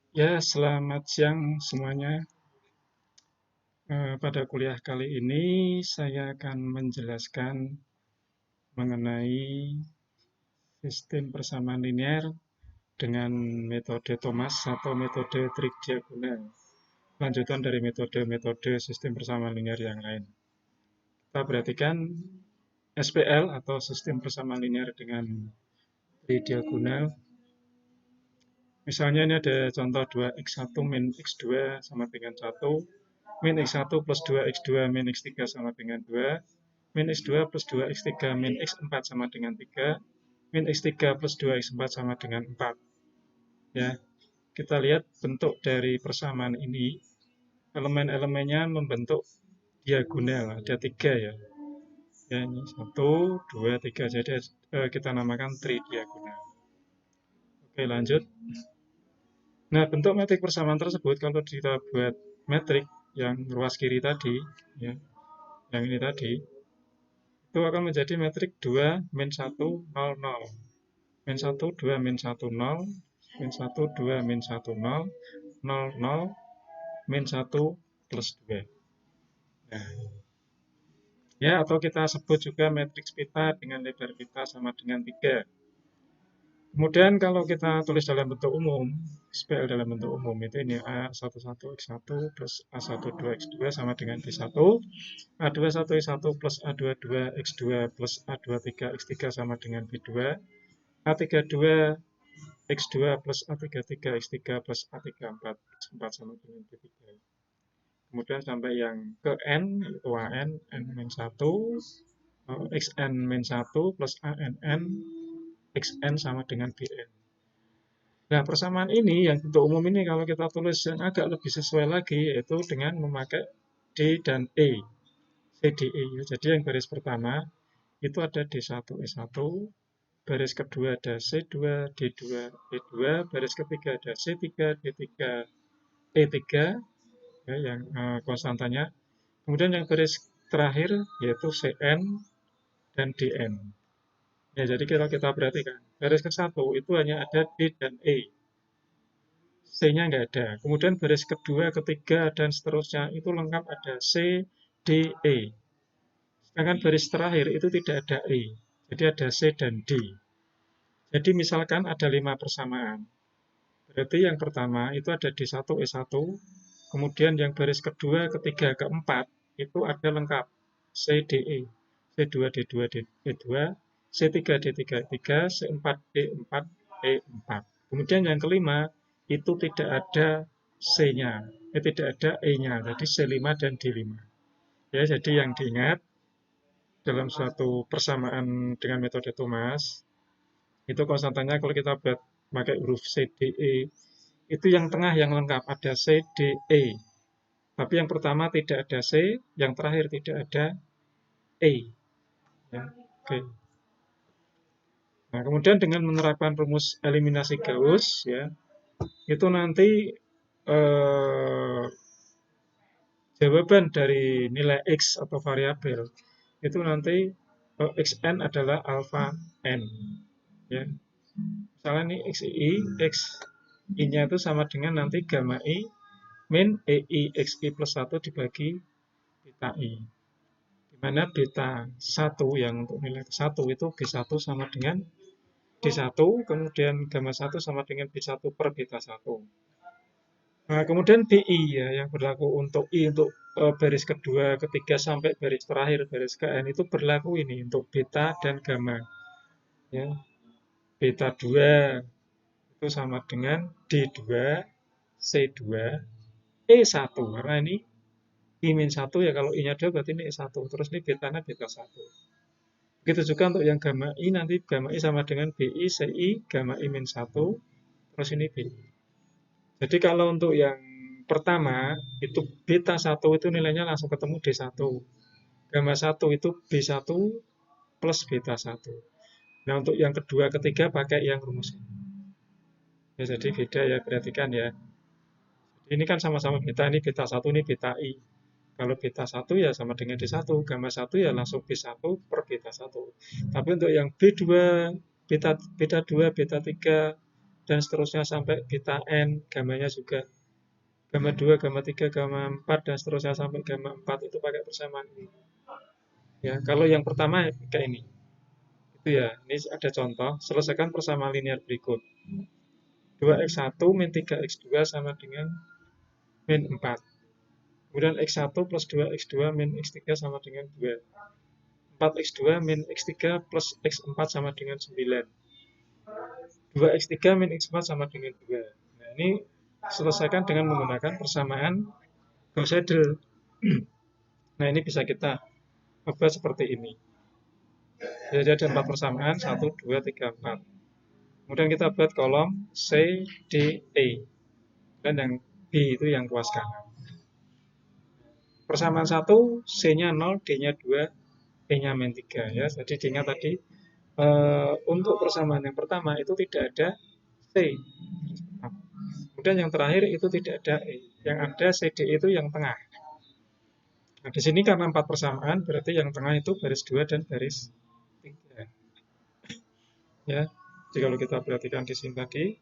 Ya, selamat siang semuanya. Pada kuliah kali ini saya akan menjelaskan mengenai sistem persamaan linear dengan metode Thomas atau metode tridiagonal. Lanjutan dari metode-metode sistem persamaan linear yang lain. Kita perhatikan SPL atau sistem persamaan linear dengan tridiagonal. Misalnya ini ada contoh 2x1 min x2 sama dengan 1, min x1 plus 2x2 min x3 sama dengan 2, min x2 plus 2x3 min x4 sama dengan 3, min x3 plus 2x4 sama dengan 4. Ya, kita lihat bentuk dari persamaan ini, elemen-elemennya membentuk diagonal, ada 3 ya. Ya, ini 1, 2, 3, jadi kita namakan tridiagonal. Oke, lanjut. Nah, bentuk metrik persamaan tersebut kalau kita buat metrik yang ruas kiri tadi, ya, yang ini tadi, itu akan menjadi metrik 2, min 1, 0, 0. Min 1, 2, min 1, 0. Min 1, 2, min 1, 0. 0, 0, min 1, plus 2. Nah, ya, atau kita sebut juga matriks pita dengan lebar pita sama dengan 3. Kemudian kalau kita tulis dalam bentuk umum, SPL dalam bentuk umum, itu ini A11X1 plus A12X2 sama dengan B1, A21X1 plus A22X2 plus A23X3 sama dengan B2, A32X2 plus A33X3 plus A34X4 sama dengan B3. Kemudian sampai yang ke N, yaitu AN, N-1, XN-1 plus ANN, XN sama dengan BN. Nah, persamaan ini yang bentuk umum ini kalau kita tulis yang agak lebih sesuai lagi yaitu dengan memakai D dan E, CDE. Jadi yang baris pertama itu ada D1, E1, baris kedua ada C2, D2, E2, baris ketiga ada C3, D3, E3, ya, yang konstantanya. Kemudian yang baris terakhir yaitu CN dan DN. Ya, jadi kalau kita perhatikan, baris ke satu itu hanya ada D dan E. C-nya nggak ada. Kemudian baris kedua, ketiga, dan seterusnya itu lengkap ada C, D, E. Sedangkan baris terakhir itu tidak ada E. Jadi ada C dan D. Jadi misalkan ada 5 persamaan. Berarti yang pertama itu ada D1, E1. Kemudian yang baris kedua, ketiga, keempat itu ada lengkap C, D, E. C2, D2, E2, C3, D3, E3, C4, D4, E4. Kemudian yang kelima itu tidak ada C-nya, tidak ada E-nya, jadi C5 dan D5. Ya, jadi yang diingat dalam suatu persamaan dengan metode Thomas, itu konstantanya kalau kita buat pakai huruf C, D, E, itu yang tengah yang lengkap, ada C, D, E. Tapi yang pertama tidak ada C, yang terakhir tidak ada E. Ya, oke. Nah, kemudian dengan menerapkan rumus eliminasi Gauss, ya, itu nanti eh, jawaban dari nilai X atau variabel itu nanti Xn adalah alpha n. Ya. Misalnya ini XI-nya itu sama dengan nanti gamma I min EI XI plus 1 dibagi beta I. Di mana beta 1 yang untuk nilai 1 itu B1 sama dengan D1, kemudian gamma 1 sama dengan B1 per beta 1. Nah, kemudian BI ya yang berlaku untuk I untuk baris kedua, ketiga sampai baris terakhir, baris ke N itu berlaku ini untuk beta dan gamma. Ya. Beta 2 itu sama dengan D2, C2, E1. Karena ini I-1 ya kalau I-nya 2 berarti ini E1. Terus ini betanya beta 1. Begitu juga untuk yang gamma I nanti gamma I sama dengan BI, CI, gamma I-1. Terus ini BI. Jadi kalau untuk yang pertama itu beta 1 itu nilainya langsung ketemu D1. Gamma 1 itu B1 plus beta 1. Nah untuk yang kedua, ketiga pakai yang rumus ini. Ya, jadi beda ya, perhatikan ya. Ini kan sama-sama beta, ini beta 1, ini beta I. Kalau beta 1 ya sama dengan D1, gamma 1 ya langsung B1 per beta 1. Tapi untuk yang B2, beta 2, beta 3, dan seterusnya sampai beta N, gamanya juga gamma 2, gamma 3, gamma 4, dan seterusnya sampai gamma 4 itu pakai persamaan ini. Ya, kalau yang pertama kayak ini. Itu ya, ini ada contoh, selesaikan persamaan linear berikut. 2x1 min 3x2 sama dengan min 4. Kemudian x1 plus 2x2 min x3 sama dengan 2. 4x2 min x3 plus x4 sama dengan 9. 2x3 min x4 sama dengan 2. Nah, ini selesaikan dengan menggunakan persamaan Gauss-Seidel. Nah, ini bisa kita buat seperti ini. Jadi ada 4 persamaan, 1, 2, 3, 4. Kemudian kita buat kolom C, D, E. Dan yang B itu yang ruas kanan. Persamaan 1, C-nya 0, D-nya 2, E-nya min 3. Ya. Jadi diingat tadi, untuk persamaan yang pertama itu tidak ada C. Kemudian yang terakhir itu tidak ada E. Yang ada CD itu yang tengah. Nah, di sini karena 4 persamaan, berarti yang tengah itu baris 2 dan baris 3. Ya, jadi kalau kita perhatikan di sini tadi,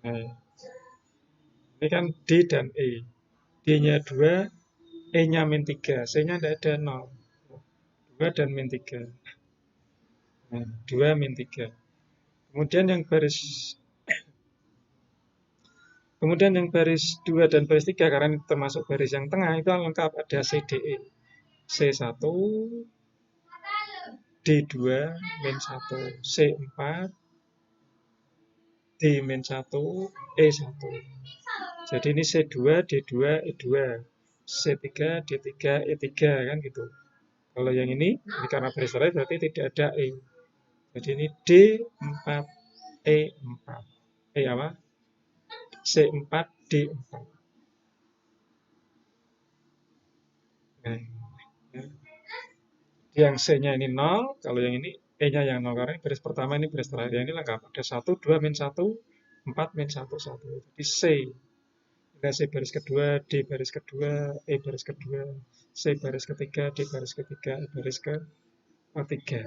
nah, ini kan D dan E. D-nya 2, E-nya min 3, C-nya tidak ada 0. 2 dan min 3. Nah, 2 min 3. Kemudian yang baris 2 dan baris 3, karena ini termasuk baris yang tengah, itu lengkap ada CDE. C1, D2, min 1, C4, D min 1, E1. Jadi ini C2, D2, E2, C3, D3, E3, kan gitu. Kalau yang ini karena baris terakhir berarti tidak ada E. Jadi ini D4, E4. E apa? C4, D4. Nah, ya. Yang C-nya ini 0, kalau yang ini E-nya yang 0, karena ini baris pertama, ini baris terakhir. Yang ini lengkap, ada 1, 2, min 1, 4, min 1, 1. Jadi C. Ada C baris kedua, D baris kedua, E baris kedua, C baris ketiga, D baris ketiga, E baris ketiga.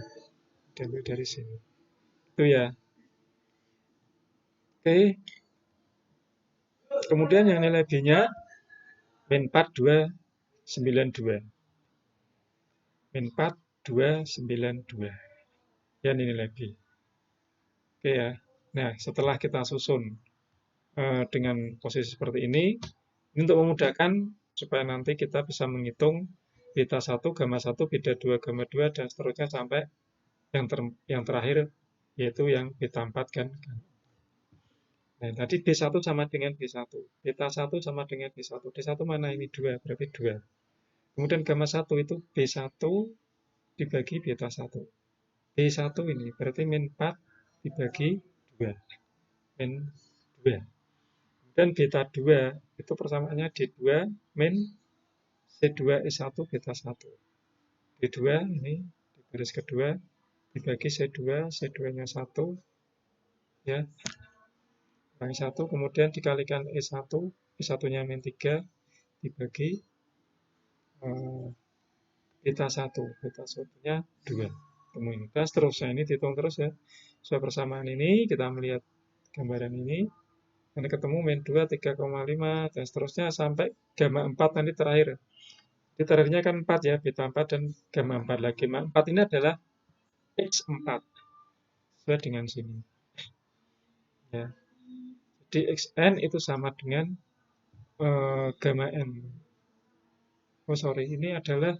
Dari sini. Itu ya. Oke. Kemudian yang nilai B-nya min 4, 2, 9, 2. Min 4, 2, 9, 2. Ya, ini nilai B. Oke ya. Nah, setelah kita susun dengan posisi seperti ini untuk memudahkan supaya nanti kita bisa menghitung beta 1, gamma 1, beta 2, gamma 2, dan seterusnya sampai yang terakhir, yaitu yang beta 4 kan. Nah, tadi B1 sama dengan B1, beta 1 sama dengan B1, D1 mana ini 2, berarti 2. Kemudian gamma 1 itu B1 dibagi beta 1. B1 ini berarti min 4 dibagi 2. Min 2. Dan beta 2 itu persamaannya D2 min C2E1 beta 1. D2 ini di baris kedua dibagi C2, C2-nya 1, ya, kurangi 1, kemudian dikalikan E1, E1-nya min 3, dibagi beta 1, beta 1-nya 2. Temuin. Dan seterusnya ini dihitung terus ya. Sesuai persamaan ini, kita melihat gambaran ini, nanti ketemu min 2, 3,5, dan seterusnya sampai gamma 4 nanti terakhir. Di terakhirnya kan 4 ya, beta 4 dan gamma 4 lagi. Gamma 4 ini adalah X4. Sesuai dengan sini. Ya. Jadi Xn itu sama dengan gamma n. Oh sorry, ini adalah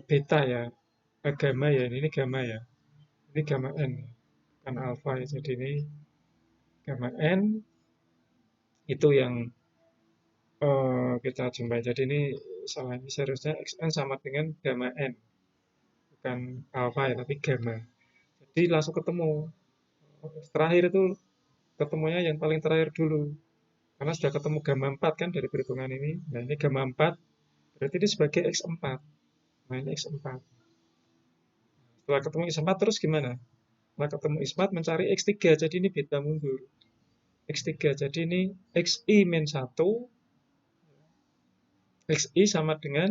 beta ya. Gamma ya, ini gamma ya. Ini gamma n, bukan alpha ya. Jadi ini gamma n itu yang kita jumpai. Jadi ini salah, ini seharusnya Xn sama dengan gamma n. Bukan alpha ya, tapi gamma. Jadi langsung ketemu. Terakhir itu ketemunya yang paling terakhir dulu. Karena sudah ketemu gamma 4 kan dari perhitungan ini. Nah ini gamma 4, berarti ini sebagai X4. Nah ini X4. Setelah ketemu X4 terus gimana? Setelah ketemu X4 mencari X3, jadi ini beta mundur. X3, jadi ini XI min 1. XI sama dengan,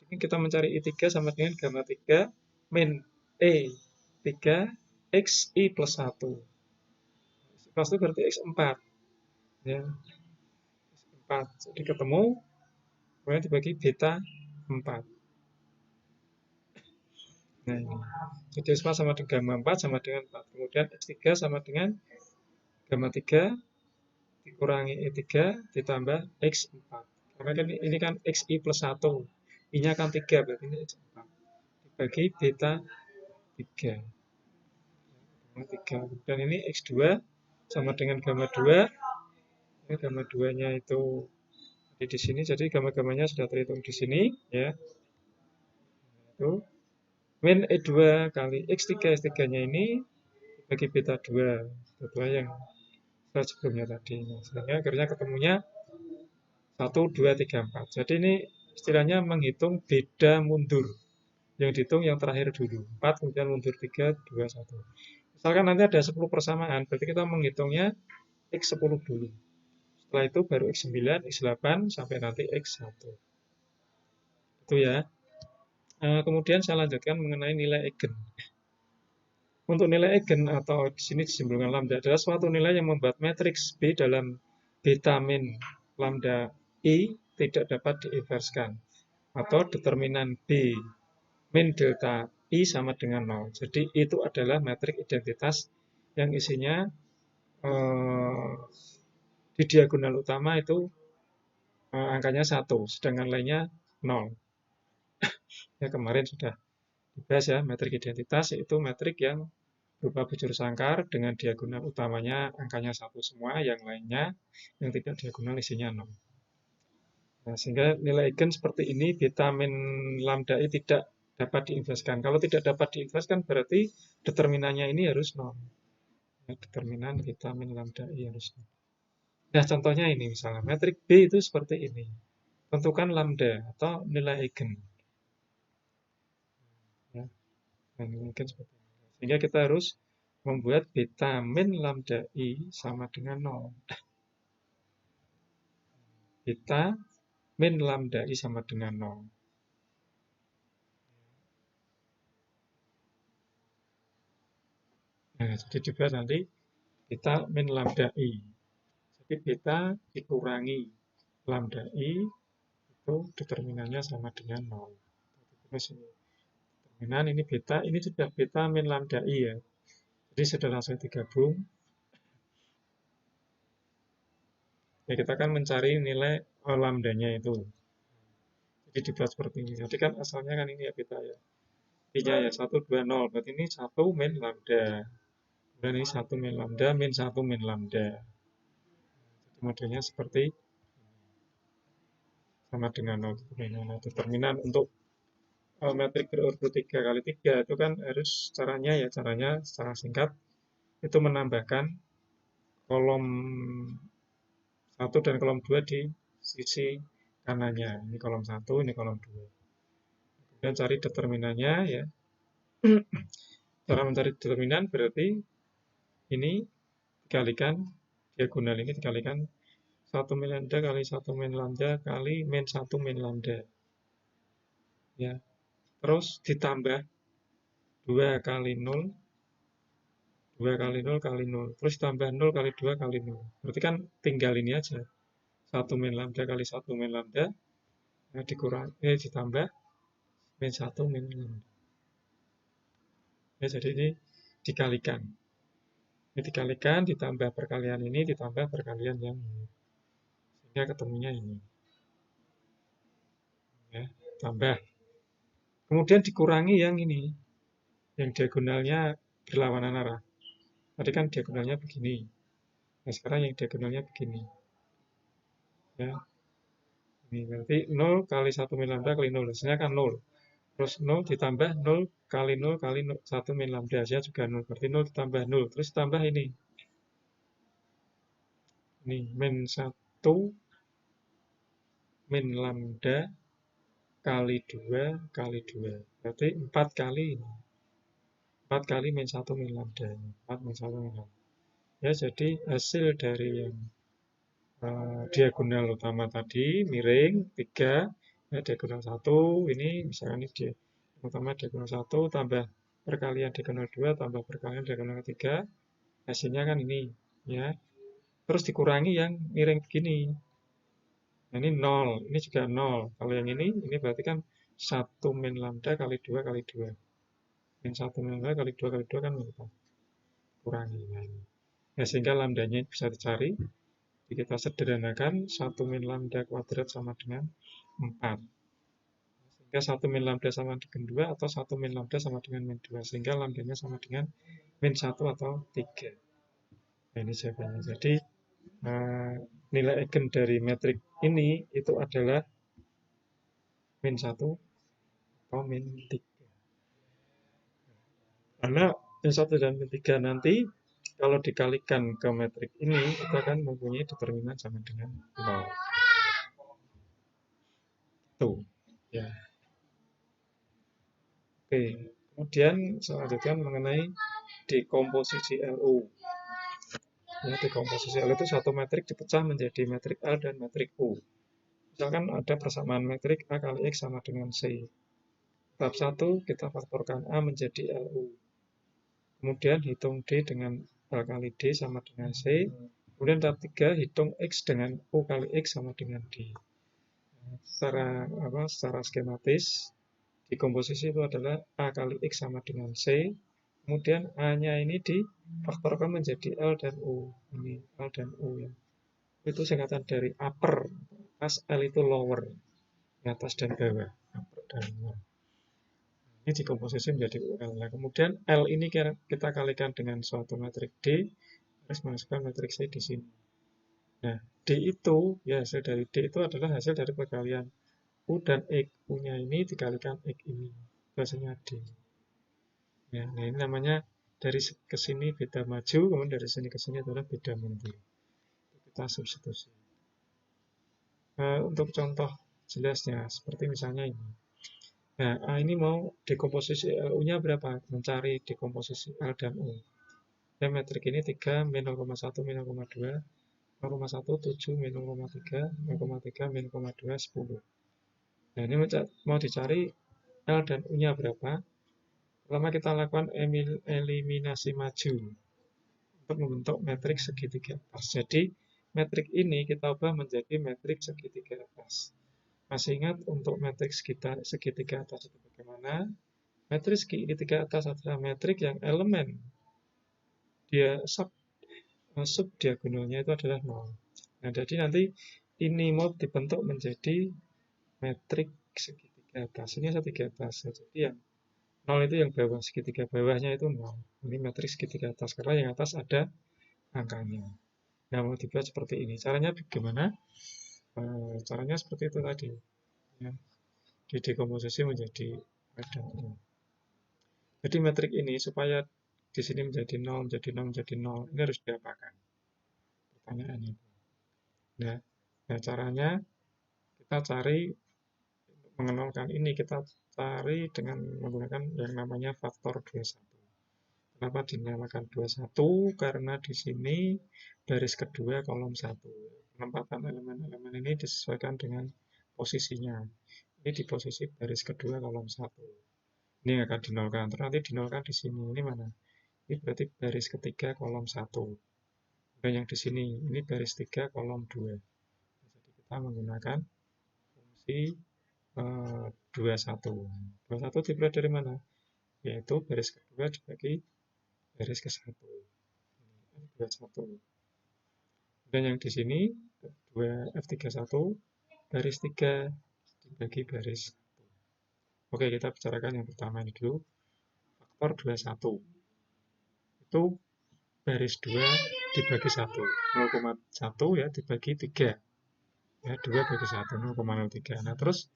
jadi kita mencari I3 sama dengan gamma 3 min E3 XI plus 1. Plus itu berarti X4. Ya, X4. Jadi ketemu, kemudian dibagi beta 4. Nah, ini. Jadi X4 sama dengan gamma 4 sama dengan 4. Kemudian X3 sama dengan gamma 3 dikurangi E3 ditambah X4. Karena kan ini kan XI plus 1. I-nya kan 3, berarti ini X4. Dibagi beta 3. Gamma 3. Dan ini X2 sama dengan gamma 2. Ini gamma 2-nya itu di sini, jadi gamma-gammanya sudah terhitung di sini. Ya, itu min E2 kali X3, X3-nya ini bagi beta 2. Beta 2 yang sebelumnya tadi. Sehingga akhirnya ketemunya 1, 2, 3, 4. Jadi ini istilahnya menghitung beda mundur. Yang dihitung yang terakhir dulu. 4, kemudian mundur 3, 2, 1. Misalkan nanti ada 10 persamaan, berarti kita menghitungnya X10 dulu. Setelah itu baru X9, X8, sampai nanti X1. Itu ya. Kemudian saya lanjutkan mengenai nilai eigen. Untuk nilai eigen atau di sini disimpulkan lambda adalah suatu nilai yang membuat matriks B dalam beta min lambda I tidak dapat diinverskan atau determinan B min delta I sama dengan 0. Jadi itu adalah matriks identitas yang isinya di diagonal utama itu angkanya 1, sedangkan lainnya 0. Ya, kemarin sudah dibahas ya, metrik identitas yaitu metrik yang berupa bujur sangkar dengan diagonal utamanya angkanya 1 semua, yang lainnya yang tidak diagonal isinya 0. Nah, sehingga nilai eigen seperti ini, beta min lambda I tidak dapat diinverskan. Kalau tidak dapat diinverskan berarti determinannya ini harus 0. Ya, determinan beta min lambda I harus 0. Nah, contohnya ini misalnya, metrik B itu seperti ini. Tentukan lambda atau nilai eigen. Ya, dan mungkin seperti ini. Sehingga kita harus membuat beta min lambda I sama dengan 0. Beta min lambda I sama dengan 0. Nah, jadi dibuat nanti beta min lambda I. Jadi beta dikurangi lambda I itu determinannya sama dengan 0. Terus ini determinan ini beta, ini juga beta min lambda I ya. Jadi sudah langsung digabung. Ya, kita akan mencari nilai lambdanya itu. Jadi dibuat seperti ini. Jadi kan asalnya kan ini ya beta ya. I-nya ya 1, 2, 0. Berarti ini 1 min lambda. Dan ini 1 min lambda, min 1 min lambda. Jadi modelnya seperti sama dengan 0. Determinan untuk metrik berurut 3 kali 3 itu kan harus caranya secara singkat itu menambahkan kolom 1 dan kolom 2 di sisi kanannya. Ini kolom 1, ini kolom 2. Kemudian cari determinannya ya. Cara mencari determinan berarti ini dikalikan, diagonal ini dikalikan 1 min lambda kali 1 min lambda kali min 1 min lambda. Ya. Terus ditambah 2 kali 0, 2 kali 0 kali 0. Terus tambah 0 kali 2 kali 0. Berarti kan tinggal ini aja. 1 min lambda kali 1 min lambda ditambah min 1 min lambda. Ya, jadi ini dikalikan. Ini dikalikan, ditambah perkalian ini, ditambah perkalian yang ini. Sehingga ketemunya ini. Ya, tambah. Kemudian dikurangi yang ini. Yang diagonalnya berlawanan arah. Tadi kan diagonalnya begini. Nah, sekarang yang diagonalnya begini. Ya. Ini berarti 0 kali 1 min lambda kali 0. Hasilnya kan 0. Terus 0 ditambah 0 kali 0 kali 1 min lambda. Hasilnya juga 0. Berarti 0 ditambah 0. Terus tambah ini. Ini min 1 min lambda kali 2 kali 2. Berarti 4 kali ini. 4 kali min 1 min lambda. 4 min 1 min lambda. Ya, jadi hasil dari yang diagonal utama tadi, miring, 3, ya, diagonal 1, ini misalkan ini utama diagonal 1, tambah perkalian diagonal 2, tambah perkalian diagonal 3, hasilnya kan ini. ya. Terus dikurangi yang miring begini. Nah, ini 0, ini juga 0. Kalau yang ini berarti kan 1 min lambda kali 2 kali 2. Min 1 min lambda kali 2 kali 2 kan berapa? Kurangi. Nah, sehingga lambdanya bisa dicari. Jadi kita sederhanakan 1 min lambda kuadrat sama dengan 4. Sehingga 1 min lambda sama dengan 2 atau 1 min lambda sama dengan min 2. Sehingga lambdanya sama dengan min 1 atau 3. Nah, ini jawabannya. Jadi nilai eigen dari metrik ini itu adalah min 1 atau min 3. Karena min 1 dan min 3 nanti kalau dikalikan ke metrik ini itu akan mempunyai determinan sama dengan 0. Tuh, ya. Oke, kemudian selanjutnya mengenai dekomposisi LU. Ya, dekomposisi LU itu satu metrik dipecah menjadi metrik L dan metrik U. Misalkan ada persamaan metrik A kali X sama dengan C. Tahap 1 kita faktorkan A menjadi LU. Kemudian hitung D dengan L kali D sama dengan C. Kemudian tahap 3 hitung X dengan U kali X sama dengan D. Secara skematis, dekomposisi itu adalah A kali X sama dengan C. Kemudian A-nya ini difaktorkan menjadi L dan U. Ini L dan U ya. Itu singkatan dari upper, atas, L itu lower, atas dan bawah, upper dan lower. Ini dekomposisi menjadi UL. Nah, kemudian L ini kita kalikan dengan suatu metrik D, terus masukkan metrik C di sini. Nah, D itu, ya hasil dari D itu adalah hasil dari perkalian U dan X. U-nya ini dikalikan X ini. Hasilnya D. Ya, nah ini namanya dari ke sini beda maju, kemudian dari sini ke sini adalah beda mundur. Kita substitusi. Untuk contoh jelasnya, seperti misalnya ini. Nah, A ini mau dekomposisi LU-nya berapa? Mencari dekomposisi L dan U. Ya, metrik ini 3, min 0,1, min 0,2, 0,1, 7, min 0,3, 0,3, min 0,2, 10. Nah, ini mau dicari L dan U-nya berapa? Pertama kita lakukan eliminasi maju untuk membentuk metrik segitiga atas. Jadi, metrik ini kita ubah menjadi metrik segitiga atas. Masih ingat untuk metrik segitiga atas itu bagaimana? Metrik segitiga atas adalah metrik yang elemen dia sub diagonalnya itu adalah 0. Nah, jadi nanti ini mau dibentuk menjadi metrik segitiga atas. Ini segitiga atas. Jadi yang 0 itu yang bawah, segitiga bawahnya itu 0. Ini metrik segitiga atas, karena yang atas ada angkanya. Nah, mau dibuat seperti ini. Caranya bagaimana? Caranya seperti itu tadi. Ya. Didekomposisi menjadi ada. Jadi metrik ini supaya di sini menjadi 0, menjadi 0, menjadi 0, ini harus diapakan? Pertanyaannya. Nah, caranya kita cari mengenalkan ini, kita cari dengan menggunakan yang namanya faktor 21. Kenapa dinamakan 21? Karena di sini baris kedua kolom 1. Penempatan elemen-elemen ini disesuaikan dengan posisinya. Ini di posisi baris kedua kolom 1. Ini akan dinolkan. Terus nanti dinolkan di sini. Ini mana? Ini berarti baris ketiga kolom 1. Dan yang di sini, ini baris 3 kolom 2. Jadi kita menggunakan fungsi 21. 21 dipilih dari mana? Yaitu baris kedua dibagi baris ke 1. 21. Dan yang di sini 2F31 baris 3 dibagi baris 1. Oke, kita bicarakan yang pertama ini dulu. Faktor 21. Itu baris 2 dibagi 1. 0,1 ya dibagi 3. Ya, 2 bagi 1, 0,03. Nah, terus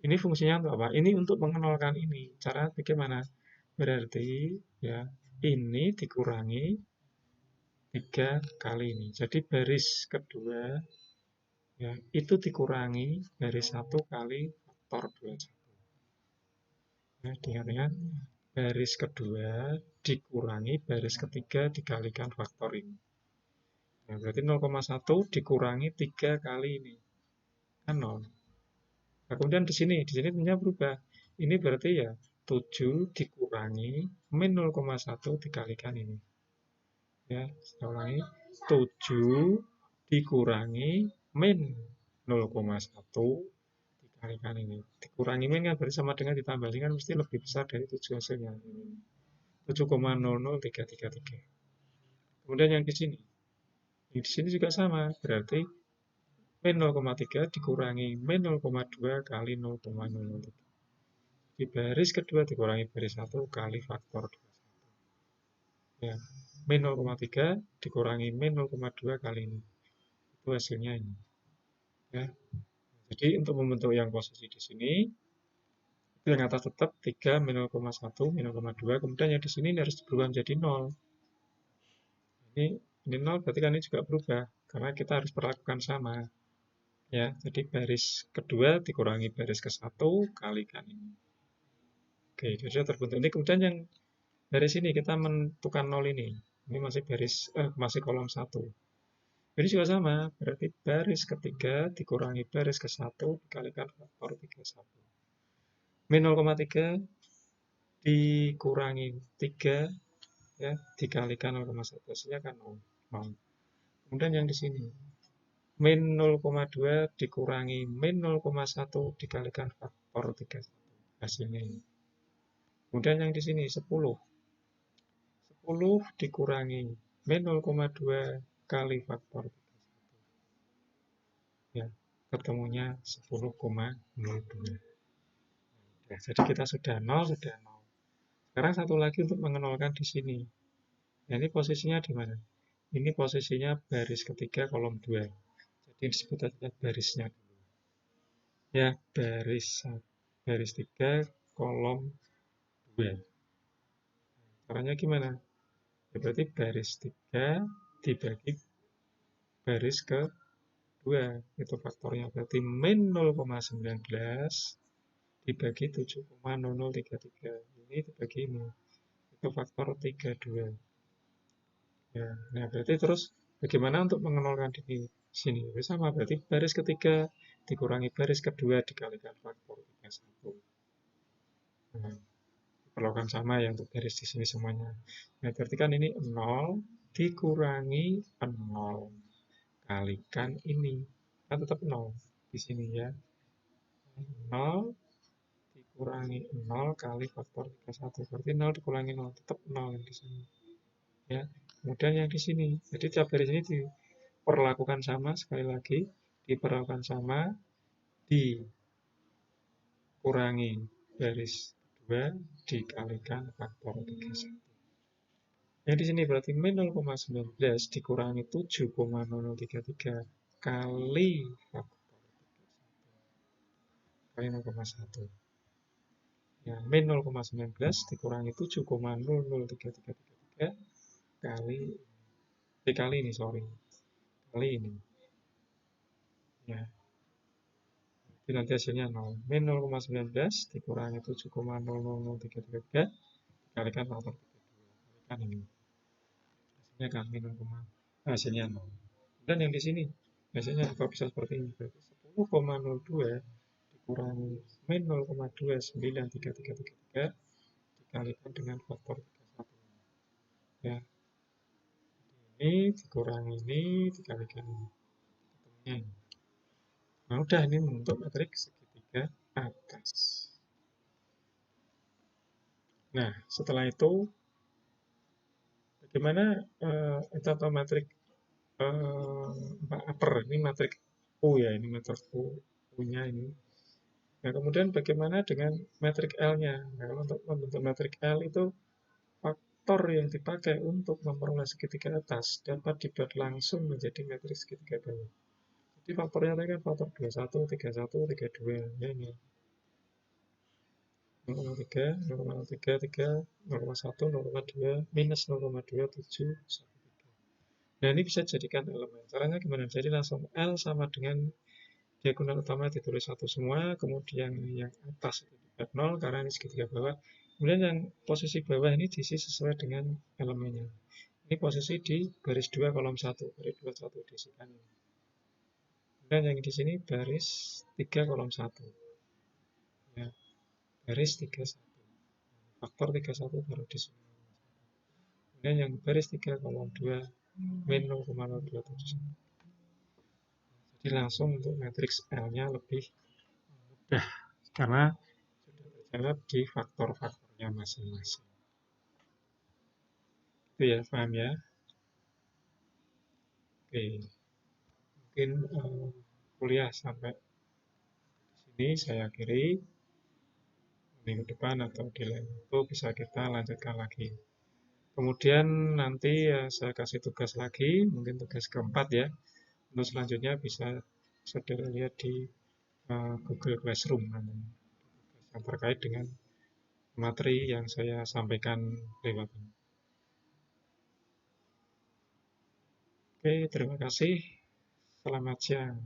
ini fungsinya untuk apa? Ini untuk mengenalkan ini. Cara bagaimana? Berarti ya ini dikurangi 3 kali ini. Jadi baris kedua ya itu dikurangi baris 1 kali faktor 21. Ya, diingat-ingat baris kedua dikurangi baris ketiga dikalikan faktor ini. Nah, berarti 0,1 dikurangi 3 kali ini. Kan 0. Nah, kemudian di sini tentunya berubah. Ini berarti ya 7 dikurangi min 0,1 dikalikan ini. Ya, saya ulangi. 7 dikurangi min 0,1 dikalikan ini. Dikurangi min kan berarti sama dengan ditambah ini kan mesti lebih besar dari 7 hasilnya. 7,00333. Kemudian yang di sini. Yang di sini juga sama, berarti min 0,3 dikurangi min 0,2 kali 0,003. Di baris kedua dikurangi baris 1 kali faktor 21. Ya, min 0,3 dikurangi min 0,2 kali ini. Itu hasilnya ini. Ya. Jadi untuk membentuk yang posisi di sini, itu yang atas tetap 3 min 0,1 min 0,2, kemudian yang di sini ini harus berubah menjadi 0. Ini 0 berarti kan ini juga berubah, karena kita harus perlakukan sama. Ya, jadi baris kedua dikurangi baris ke-1 kalikan ini. Oke, jadi sudah terbentuk. Ini kemudian yang dari sini kita menentukan 0 ini. Ini masih masih kolom 1. Ini juga sama, berarti baris ketiga dikurangi baris ke-1 dikalikan faktor 31. Min 0,3 dikurangi 3 ya, dikalikan 0,1, hasilnya kan 0. Kemudian yang di sini min 0,2 dikurangi min 0,1 dikalikan faktor 31, hasilnya ini. Kemudian yang di sini 10 dikurangi min 0,2 kali faktor 31. Ya, ketemunya 10,02. Ya, jadi kita sudah 0, sudah 0. Sekarang satu lagi untuk mengenolkan di sini. Nah, ini posisinya di mana? Ini posisinya baris ketiga kolom 2. Jadi disebut saja barisnya dulu. Ya, baris 3 kolom 2. Caranya gimana? Ya, berarti baris 3 dibagi baris ke 2. Itu faktornya. Berarti min 0,19 dibagi 7,0033. Ini dibagi ini. Itu faktor 32. Ya, nah berarti terus bagaimana untuk mengenalkan di sini? Ya, sama, berarti baris ketiga dikurangi baris kedua dikalikan faktor 31. Nah, perlakukan sama ya untuk garis di sini semuanya. Nah, berarti kan ini 0 dikurangi 0 kalikan ini. Kan tetap 0 di sini ya. 0 dikurangi 0 kali faktor 31. Berarti 0 dikurangi 0, tetap 0 yang di sini. Ya. Kemudian yang di sini. Jadi tiap garis ini diperlakukan sama, sekali lagi. Diperlakukan sama, dikurangi baris kedua, dikalikan faktor 31. Yang di sini berarti min 0,19 dikurangi 7,0033 kali faktor 31 kali 0,1. Ya, min 0,19 dikurangi 7,003333 kali ini, kali ini. Ya. Jadi nanti hasilnya 0. Min 0,19 dikurangi 7,0033 dikalikan faktor 32. Kalikan ini. Hasilnya kan min 0, hasilnya 0. Dan yang di sini hasilnya apa bisa seperti ini? Berarti 10,02 dikurangi min 0,293333 dikalikan dengan faktor 31. Ya. Ini dikurangi ini dikalikan ini. Ketemunya ini. Nah, udah ini membentuk matriks segitiga atas. Nah, setelah itu bagaimana kita tahu matriks upper, ini matrik U ya, ini matrik U-nya ini. Nah, kemudian bagaimana dengan matrik L-nya? Nah, kalau untuk membentuk matrik L itu faktor yang dipakai untuk memperoleh segitiga atas dapat dibuat langsung menjadi matriks segitiga bawah. Jadi faktornya tadi kan faktor 21, 31, 32. Ya ini. 0,3, 0,33, 0,1, 0,2, minus 0,27, 1,3. Nah, ini bisa dijadikan elemen. Caranya gimana? Jadi langsung L sama dengan diagonal utama ditulis 1 semua, kemudian yang atas itu dibuat 0 karena ini segitiga bawah. Kemudian yang posisi bawah ini diisi sesuai dengan elemennya. Ini posisi di baris 2 kolom 1, baris 2 1 diisikan ini. Dan yang di sini baris 3 kolom 1. Ya, baris 31. Faktor 31 taruh di sini. Kemudian yang baris 3 kolom 2 min 0,0271. Jadi langsung untuk matriks L-nya lebih mudah karena sudah terjawab di faktor-faktornya masing-masing. Itu ya, paham ya? Oke, mungkin kuliah sampai sini saya akhiri. Minggu depan atau di lain waktu bisa kita lanjutkan lagi. Kemudian nanti saya kasih tugas lagi, mungkin tugas keempat ya. Untuk selanjutnya bisa saudara lihat di Google Classroom yang terkait dengan materi yang saya sampaikan lewat ini. Oke, terima kasih. Selamat siang.